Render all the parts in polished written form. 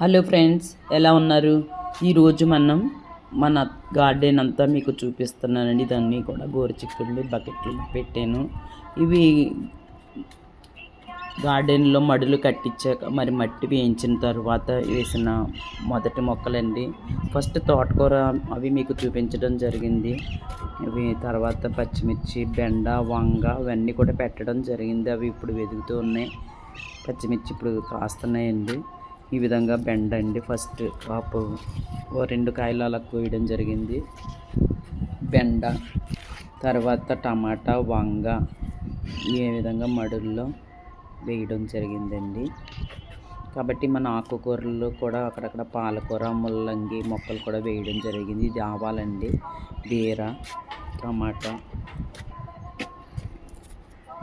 Hello friends, ఎలా ఉన్నారు? ఈరోజు మన గార్డెన్ అంతా మీకు చూపిస్తున్నానండి. ఇదన్నీ కూడా గోరుచిక్కుళ్ళు బకెట్లు పెట్టాను. ఇవి గార్డెన్లో మడులు కట్టించాక మరి మట్టి వేయించిన తర్వాత వేసిన మొదటి మొక్కలండి. ఫస్ట్ తోటకూర అవి మీకు చూపించడం జరిగింది. ఇవి తర్వాత పచ్చిమిర్చి, బెండ, వంగ అవన్నీ కూడా పెట్టడం జరిగింది. అవి ఇప్పుడు వెతుకుతూ ఉన్నాయి. పచ్చిమిర్చి ఇప్పుడు కాస్తున్నాయండి. ఈ విధంగా బెండ అండి, ఫస్ట్ కాపు 2 కాయలు అలా కోయడం జరిగింది. బెండ తర్వాత టమాటా, వంగ ఈ విధంగా మడుల్లో వేయడం జరిగిందండి. కాబట్టి మన ఆకుకూరలు కూడా అక్కడక్కడ పాలకూర, ముల్లంగి మొక్కలు కూడా వేయడం జరిగింది. ఇది ఆవాలండి, బీర, టమాటా.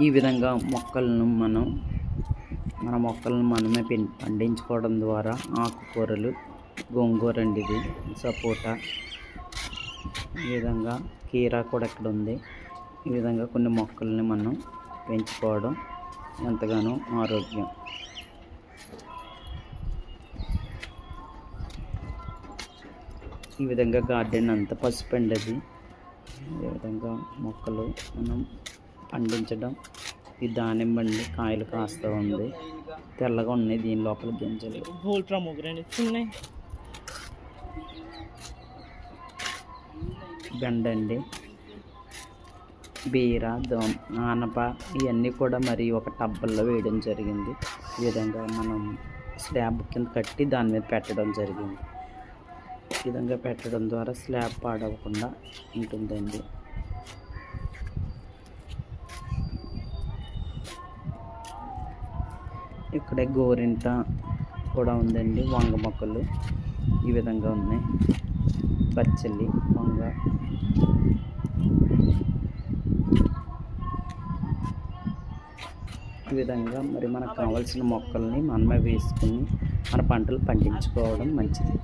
ఈ విధంగా మన మొక్కలను మనమే పండించుకోవడం ద్వారా ఆకుకూరలు, గోంగూర అండి, ఇది సపోటా, ఈ విధంగా కీరా కూడా ఇక్కడ ఉంది. ఈ విధంగా కొన్ని మొక్కల్ని మనం పెంచుకోవడం ఎంతగానో ఆరోగ్యం. ఈ విధంగా గార్డెన్ అంతా పసుపు అండి అది. ఈ విధంగా మొక్కలు మనం పండించడం. ఈ దానిమ్మ అండి, కాయలు కాస్తూ ఉంది, తెల్లగా ఉన్నాయి దీని లోపల గింజలు. బెండ అండి, బీర, ఆనప ఇవన్నీ కూడా మరి ఒక టబ్బల్లో వేయడం జరిగింది. ఈ విధంగా మనం స్లాబ్ కింద కట్టి దాని మీద పెట్టడం జరిగింది. ఈ విధంగా పెట్టడం ద్వారా స్లాబ్ పాడవకుండా ఉంటుందండి. ఇక్కడే గోరింట కూడా ఉందండి. వంగ మొక్కలు ఈ విధంగా ఉన్నాయి. పచ్చలి వంగ. ఈ విధంగా మరి మనకు కావాల్సిన మొక్కల్ని మనమే వేసుకుని మన పంటలు పండించుకోవడం మంచిది.